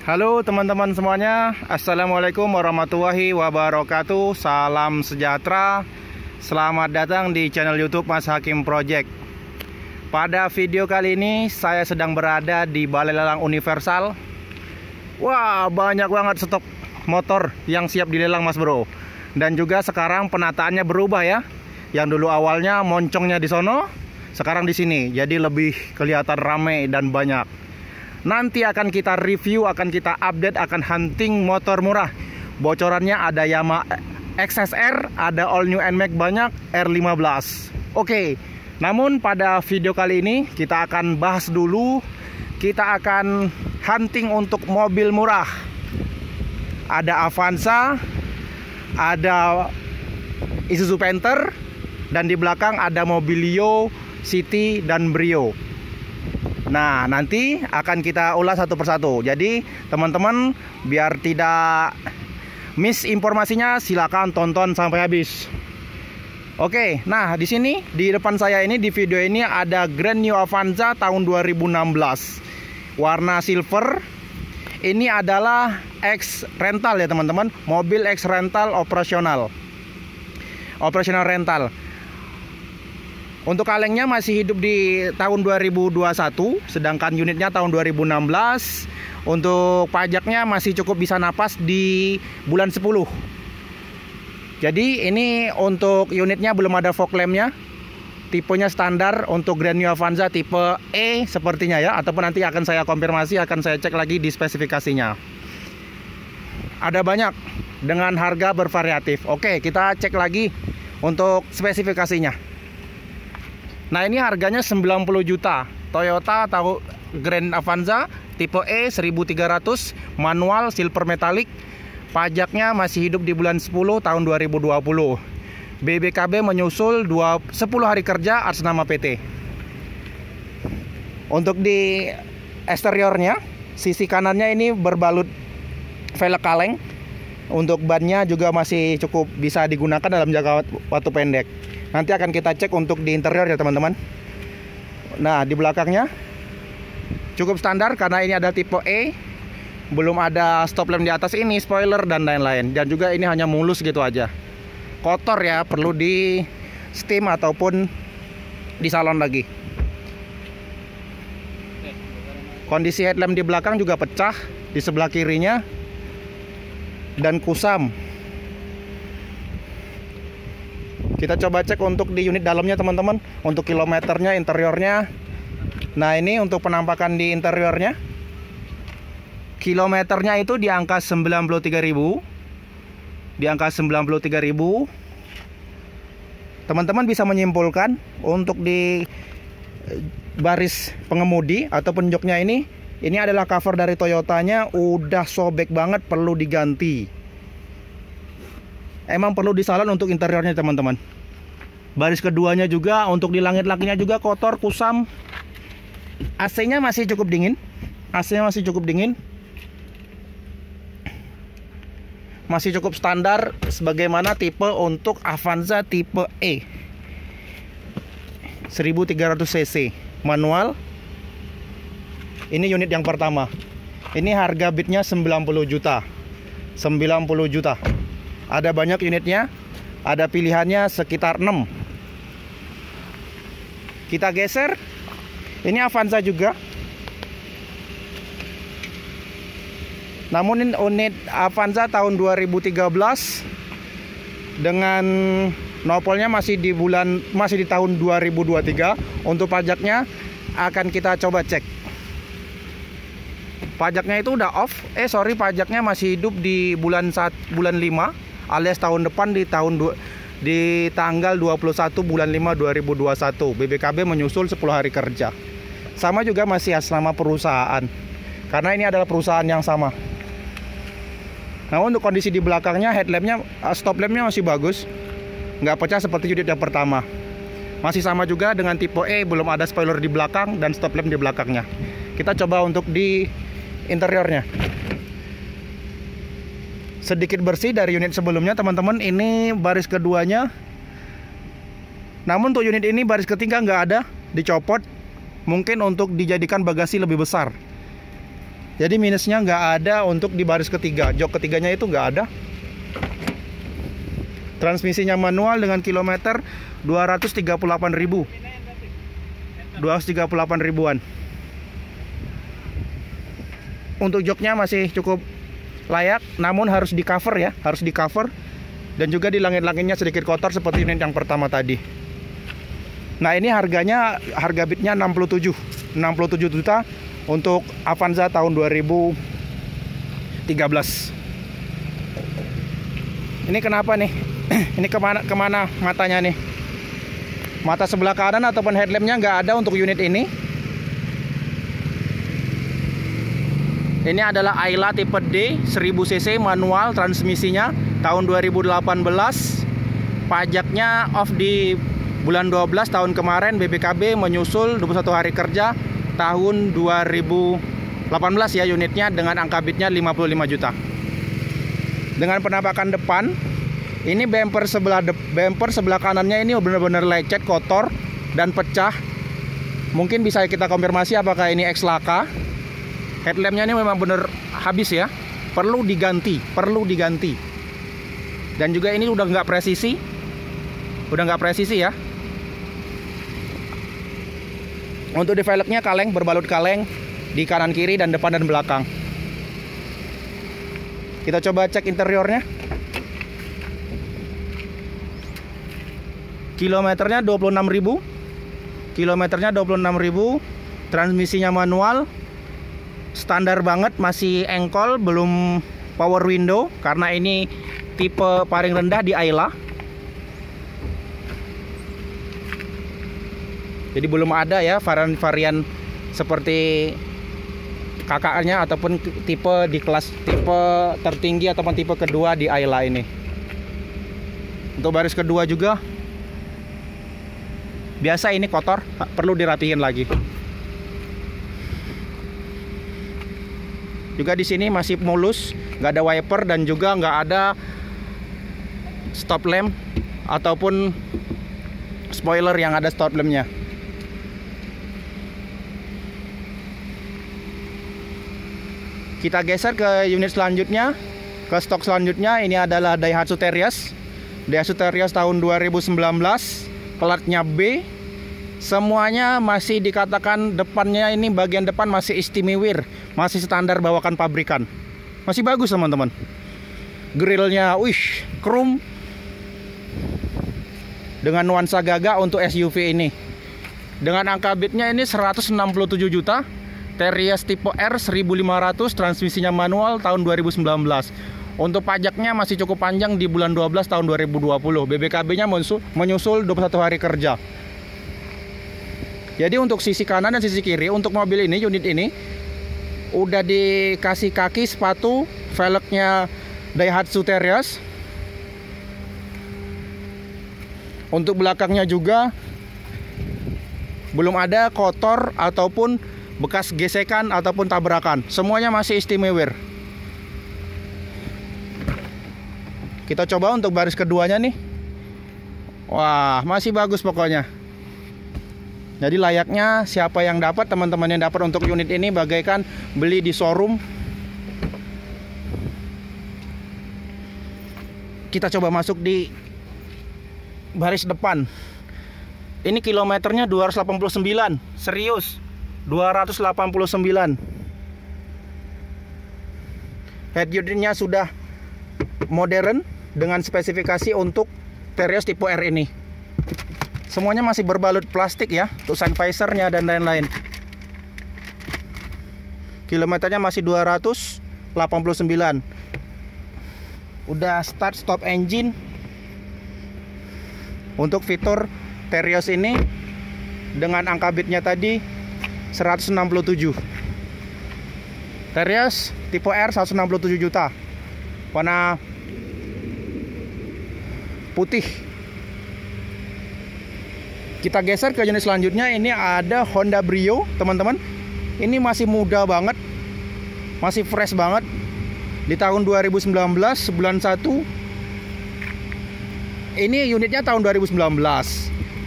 Halo teman-teman semuanya, Assalamualaikum warahmatullahi wabarakatuh. Salam sejahtera. Selamat datang di channel YouTube Mas Hakim Project. Pada video kali ini saya sedang berada di Balai Lelang Universal. Wah, banyak banget stok motor yang siap dilelang Mas Bro. Dan juga sekarang penataannya berubah ya. Yang dulu awalnya moncongnya di sono, sekarang di sini. Jadi lebih kelihatan ramai dan banyak. Nanti akan kita review, akan kita update, akan hunting motor murah. Bocorannya ada Yamaha XSR, ada all new NMAX banyak, R15. Oke, namun pada video kali ini kita akan bahas dulu. Kita akan hunting untuk mobil murah. Ada Avanza, ada Isuzu Panther, dan di belakang ada Mobilio, City, dan Brio. Nah, nanti akan kita ulas satu persatu. Jadi, teman-teman, biar tidak miss informasinya, silakan tonton sampai habis. Oke, nah di sini di depan saya ini di video ini ada Grand New Avanza tahun 2016. Warna silver. Ini adalah X rental ya, teman-teman. Mobil X rental operasional. Operasional rental. Untuk kalengnya masih hidup di tahun 2021, sedangkan unitnya tahun 2016. Untuk pajaknya masih cukup bisa napas di bulan 10. Jadi ini untuk unitnya belum ada fog lampnya. Tipenya standar untuk Grand New Avanza tipe E sepertinya ya. Ataupun nanti akan saya konfirmasi, akan saya cek lagi di spesifikasinya. Ada banyak dengan harga bervariatif. Oke, kita cek lagi untuk spesifikasinya. Nah, ini harganya 90 juta. Toyota tahu Grand Avanza tipe E 1300 manual silver metallic. Pajaknya masih hidup di bulan 10 tahun 2020. BBKB menyusul 10 hari kerja atas nama PT. Untuk di eksteriornya, sisi kanannya ini berbalut velg kaleng. Untuk bannya juga masih cukup bisa digunakan dalam jangka waktu pendek. Nanti akan kita cek untuk di interior ya teman-teman. Nah, di belakangnya cukup standar karena ini ada tipe E. Belum ada stop lamp di atas ini, spoiler dan lain-lain. Dan juga ini hanya mulus gitu aja. Kotor ya, perlu di steam ataupun di salon lagi. Kondisi headlamp di belakang juga pecah di sebelah kirinya. Dan kusam. Kita coba cek untuk di unit dalamnya teman-teman. Untuk kilometernya, interiornya. Nah, ini untuk penampakan di interiornya. Kilometernya itu di angka 93.000. Di angka 93.000. Teman-teman bisa menyimpulkan untuk di baris pengemudi ataupun joknya ini adalah cover dari Toyotanya, udah sobek banget, perlu diganti. Emang perlu disalon untuk interiornya teman-teman. Baris keduanya juga, untuk di langit-langitnya juga kotor, kusam. AC-nya masih cukup dingin. AC-nya masih cukup dingin. Masih cukup standar sebagaimana tipe untuk Avanza tipe E 1300 cc manual. Ini unit yang pertama. Ini harga bidnya 90 juta. 90 juta. Ada banyak unitnya. Ada pilihannya sekitar 6. Kita geser. Ini Avanza juga. Namun ini unit Avanza tahun 2013 dengan nopolnya masih di tahun 2023. Untuk pajaknya akan kita coba cek. Pajaknya itu udah off. Pajaknya masih hidup di bulan 5 alias tahun depan di tanggal 21 bulan 5 2021. BBKB menyusul 10 hari kerja. Sama juga masih atas nama perusahaan. Karena ini adalah perusahaan yang sama. Nah, untuk kondisi di belakangnya, headlampnya, stop lampnya masih bagus. Nggak pecah seperti unit yang pertama. Masih sama juga dengan tipe E, belum ada spoiler di belakang dan stop lamp di belakangnya. Kita coba untuk di interiornya. Sedikit bersih dari unit sebelumnya teman-teman. Ini baris keduanya. Namun untuk unit ini baris ketiga nggak ada, dicopot. Mungkin untuk dijadikan bagasi lebih besar. Jadi minusnya nggak ada untuk di baris ketiga. Jok ketiganya itu nggak ada. Transmisinya manual dengan kilometer 238.000. 238 ribuan. Untuk joknya masih cukup layak, namun harus di cover ya, harus di cover. Dan juga di langit-langitnya sedikit kotor seperti unit yang pertama tadi. Nah, ini harganya, harga bidnya 67 juta untuk Avanza tahun 2013. Ini kenapa nih? Ini kemana matanya nih? Mata sebelah kanan ataupun headlampnya nggak ada untuk unit ini. Ini adalah Ayla tipe D 1000 cc manual, transmisinya tahun 2018. Pajaknya off di bulan 12 tahun kemarin. BPKB menyusul 21 hari kerja tahun 2018 ya unitnya, dengan angka bidnya 55 juta. Dengan penampakan depan, ini bumper sebelah kanannya ini benar-benar lecet, kotor dan pecah. Mungkin bisa kita konfirmasi apakah ini ex laka. Headlampnya ini memang benar habis ya, perlu diganti. Dan juga ini udah nggak presisi ya. Untuk di velgnya kaleng, berbalut kaleng di kanan kiri dan depan dan belakang. Kita coba cek interiornya. Kilometernya 26.000. Transmisinya manual. Standar banget, masih engkol, belum power window karena ini tipe paling rendah di Ayla. Jadi belum ada ya varian seperti kakaknya ataupun tipe di kelas tipe tertinggi ataupun tipe kedua di Ayla ini. Untuk baris kedua juga biasa ini kotor, perlu dirapihin lagi. Juga di sini masih mulus, nggak ada wiper dan juga nggak ada stop lamp ataupun spoiler yang ada stop lampnya. Kita geser ke unit selanjutnya, ke stok selanjutnya. Ini adalah Daihatsu Terios. Daihatsu Terios tahun 2019, platnya B. Semuanya masih dikatakan depannya ini bagian depan masih istimewir, masih standar bawakan pabrikan. Masih bagus teman-teman. Grillnya, chrome dengan nuansa gagah untuk SUV ini. Dengan angka bidnya ini 167 juta. Terios tipe R 1500, transmisinya manual tahun 2019. Untuk pajaknya masih cukup panjang di bulan 12 tahun 2020. BPKB-nya menyusul 21 hari kerja. Jadi untuk sisi kanan dan sisi kiri untuk mobil ini, unit ini udah dikasih kaki sepatu velgnya Daihatsu Terios. Untuk belakangnya juga belum ada kotor ataupun bekas gesekan ataupun tabrakan. Semuanya masih istimewir. Kita coba untuk baris keduanya nih. Wah, masih bagus pokoknya. Jadi layaknya siapa yang dapat, teman-teman yang dapat untuk unit ini bagaikan beli di showroom. Kita coba masuk di baris depan. Ini kilometernya 289. Serius, 289. Head unitnya sudah modern dengan spesifikasi untuk Terios tipe R ini. Semuanya masih berbalut plastik ya, untuk sun visornya dan lain-lain. Kilometernya masih 289. Udah start stop engine. Untuk fitur Terios ini dengan angka bitnya tadi 167. Terios tipe R 167 juta. Warna putih. Kita geser ke unit selanjutnya. Ini ada Honda Brio, teman-teman. Ini masih muda banget, masih fresh banget. Di tahun 2019 bulan 1. Ini unitnya tahun 2019.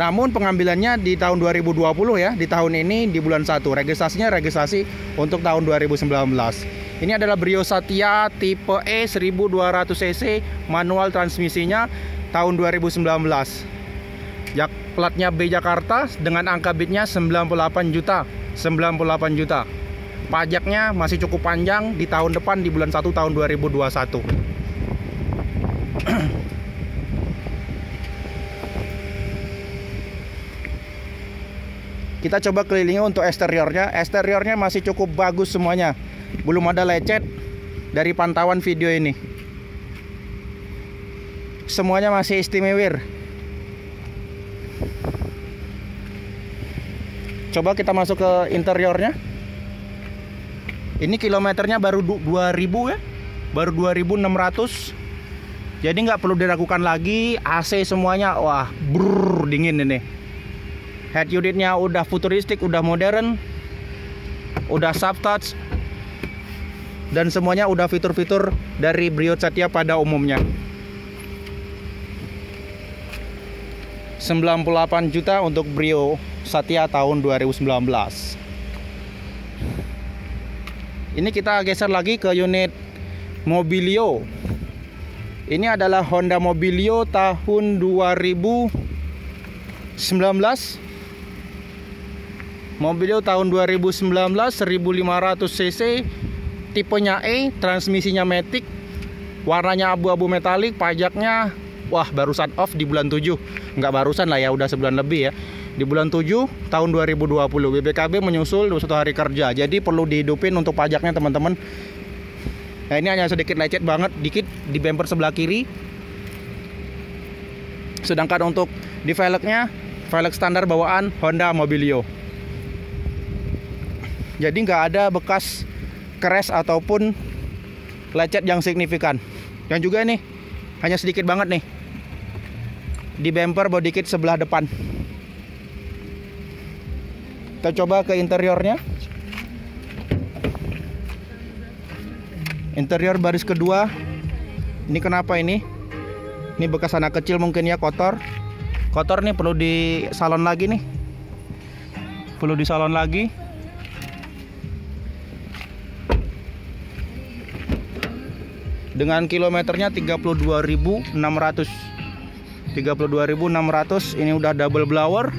Namun pengambilannya di tahun 2020 ya, di tahun ini di bulan 1. Registrasinya registrasi untuk tahun 2019. Ini adalah Brio Satya tipe E 1200 cc, manual transmisinya tahun 2019. Platnya B Jakarta dengan angka bitnya 98 juta. 98 juta. Pajaknya masih cukup panjang di tahun depan di bulan 1 tahun 2021. Kita coba kelilingi untuk eksteriornya. Eksteriornya masih cukup bagus semuanya. Belum ada lecet dari pantauan video ini. Semuanya masih istimewa. Coba kita masuk ke interiornya. Ini kilometernya baru 2000 ya. Baru 2600. Jadi nggak perlu diragukan lagi. AC semuanya, wah, brrr, dingin ini. Head unitnya udah futuristik, udah modern, udah soft touch, dan semuanya udah fitur-fitur dari Brio Satya pada umumnya. 98 juta untuk Brio Satya tahun 2019. Ini kita geser lagi ke unit Mobilio. Ini adalah Honda Mobilio tahun 2019. Mobilio tahun 2019, 1500 cc, tipenya E, transmisinya matic, warnanya abu-abu metalik, pajaknya wah barusan off di bulan 7. Nggak barusan lah ya, udah sebulan lebih ya. Di bulan 7 tahun 2020 BPKB menyusul 21 hari kerja. Jadi perlu dihidupin untuk pajaknya teman-teman. Nah, ini hanya sedikit lecet banget, dikit di bumper sebelah kiri. Sedangkan untuk di velgnya, velg standar bawaan Honda Mobilio. Jadi nggak ada bekas crash ataupun lecet yang signifikan. Dan juga nih hanya sedikit banget nih di bumper body kit sebelah depan. Kita coba ke interiornya. Interior baris kedua. Ini kenapa ini? Ini bekas anak kecil mungkin ya, kotor. Kotor nih, perlu di salon lagi nih. Perlu di salon lagi. Dengan kilometernya 32.600. 32.600. Ini udah double blower.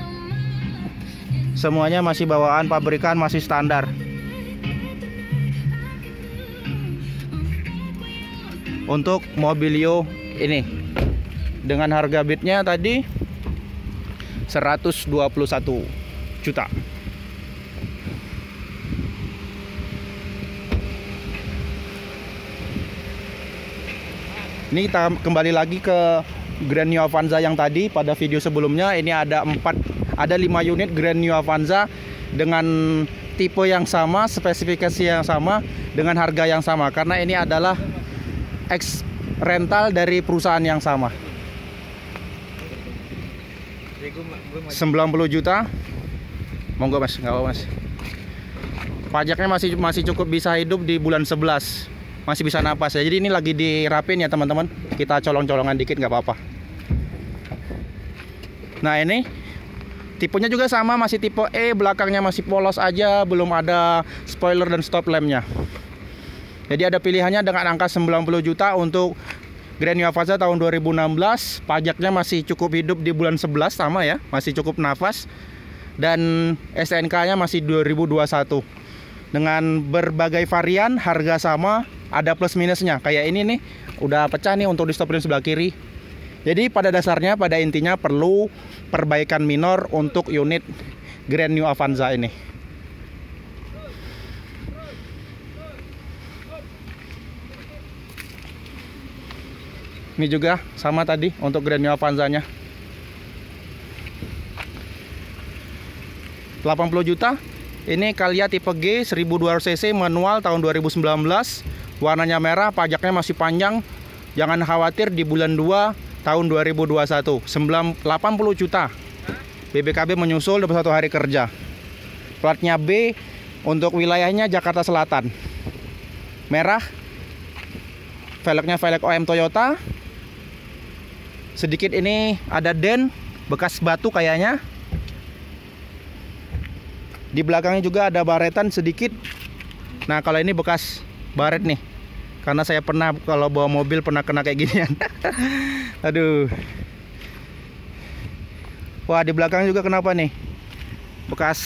Semuanya masih bawaan pabrikan, masih standar. Untuk Mobilio ini dengan harga bitnya tadi 121 juta. Ini kita kembali lagi ke Grand New Avanza yang tadi pada video sebelumnya. Ini ada 5 unit Grand New Avanza dengan tipe yang sama, spesifikasi yang sama, dengan harga yang sama, karena ini adalah ex rental dari perusahaan yang sama. 90 juta. Monggo Mas, nggak apa Mas. Pajaknya masih cukup bisa hidup di bulan 11. Masih bisa napas ya. Jadi ini lagi dirapin ya teman-teman. Kita colong-colongan dikit nggak apa-apa. Nah, ini tipenya juga sama, masih tipe E, belakangnya masih polos aja, belum ada spoiler dan stop lampnya. Jadi ada pilihannya dengan angka 90 juta untuk Grand New Avanza tahun 2016. Pajaknya masih cukup hidup di bulan 11 sama ya, masih cukup nafas. Dan STNK-nya masih 2021. Dengan berbagai varian, harga sama, ada plus minusnya. Kayak ini nih, udah pecah nih untuk di stop ring sebelah kiri. Jadi pada dasarnya, pada intinya perlu perbaikan minor untuk unit Grand New Avanza ini. Ini juga sama tadi untuk Grand New Avanza-nya. 80 juta. Ini Calya tipe G 1200 cc manual tahun 2019. Warnanya merah, pajaknya masih panjang. Jangan khawatir, di bulan 2 tahun 2021. 80 juta. BPKB menyusul 21 hari kerja. Platnya B, untuk wilayahnya Jakarta Selatan. Merah. Velgnya velg OM Toyota. Sedikit ini ada den bekas batu kayaknya. Di belakangnya juga ada baretan sedikit. Nah kalau ini bekas baret nih, karena saya pernah kalau bawa mobil pernah kena kayak ginian. Aduh. Wah, di belakang juga kenapa nih? Bekas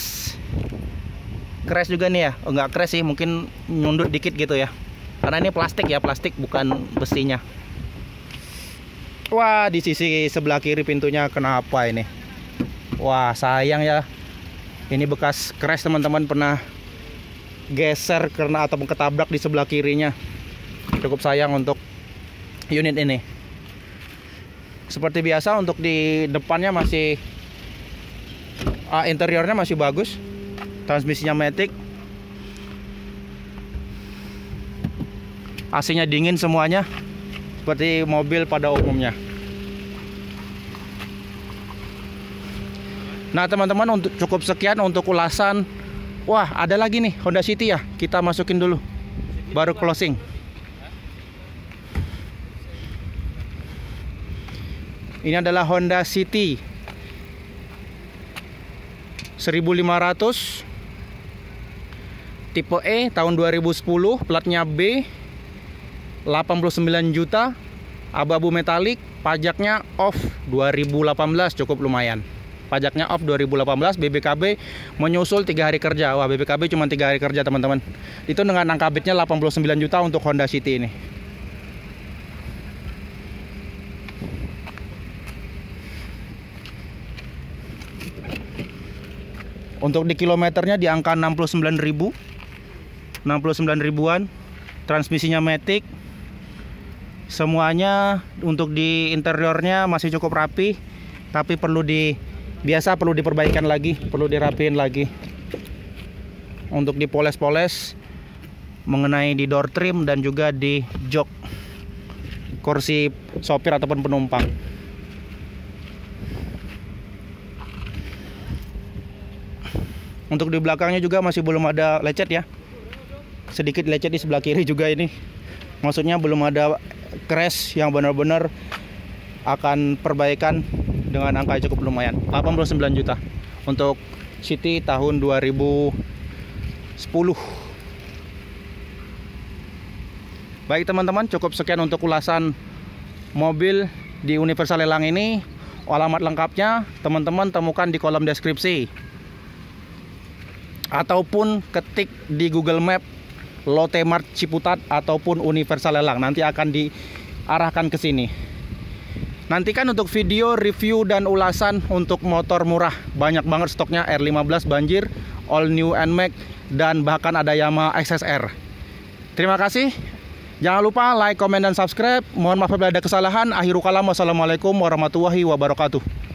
crash juga nih ya. Oh, enggak crash sih, mungkin nyundut dikit gitu ya. Karena ini plastik ya, plastik bukan besinya. Wah, di sisi sebelah kiri pintunya kenapa ini? Wah, sayang ya. Ini bekas crash teman-teman, pernah geser karena ataupun ketabrak di sebelah kirinya. Cukup sayang untuk unit ini. Seperti biasa untuk di depannya masih interiornya masih bagus. Transmisinya matic. AC-nya dingin semuanya, seperti mobil pada umumnya. Nah teman-teman, untuk cukup sekian untuk ulasan. Wah, ada lagi nih Honda City ya. Kita masukin dulu, baru closing. Ini adalah Honda City 1500 tipe E tahun 2010, platnya B, 89 juta, abu-abu metalik, pajaknya off 2018, cukup lumayan. Pajaknya off 2018, BBKB menyusul 3 hari kerja. Wah, BBKB cuma 3 hari kerja teman-teman. Itu dengan angka bidnya 89 juta untuk Honda City ini. Untuk di kilometernya di angka 69 ribuan. Transmisinya matic. Semuanya untuk di interiornya masih cukup rapi, tapi perlu diperbaikan lagi, perlu dirapiin lagi. Untuk dipoles-poles mengenai di door trim dan juga di jok kursi sopir ataupun penumpang. Untuk di belakangnya juga masih belum ada lecet ya. Sedikit lecet di sebelah kiri juga ini. Maksudnya belum ada crash yang benar-benar akan perbaikan dengan angka cukup lumayan. 89 juta untuk City tahun 2010. Baik teman-teman, cukup sekian untuk ulasan mobil di Universal Lelang ini. Alamat lengkapnya teman-teman temukan di kolom deskripsi, ataupun ketik di Google Map Lotte Mart Ciputat ataupun Universal Lelang, nanti akan diarahkan ke sini. Nantikan untuk video review dan ulasan untuk motor murah. Banyak banget stoknya, R15 banjir, all new NMAX, dan bahkan ada Yamaha XSR. Terima kasih. Jangan lupa like, komen, dan subscribe. Mohon maaf bila ada kesalahan. Akhirul kalam, wassalamualaikum warahmatullahi wabarakatuh.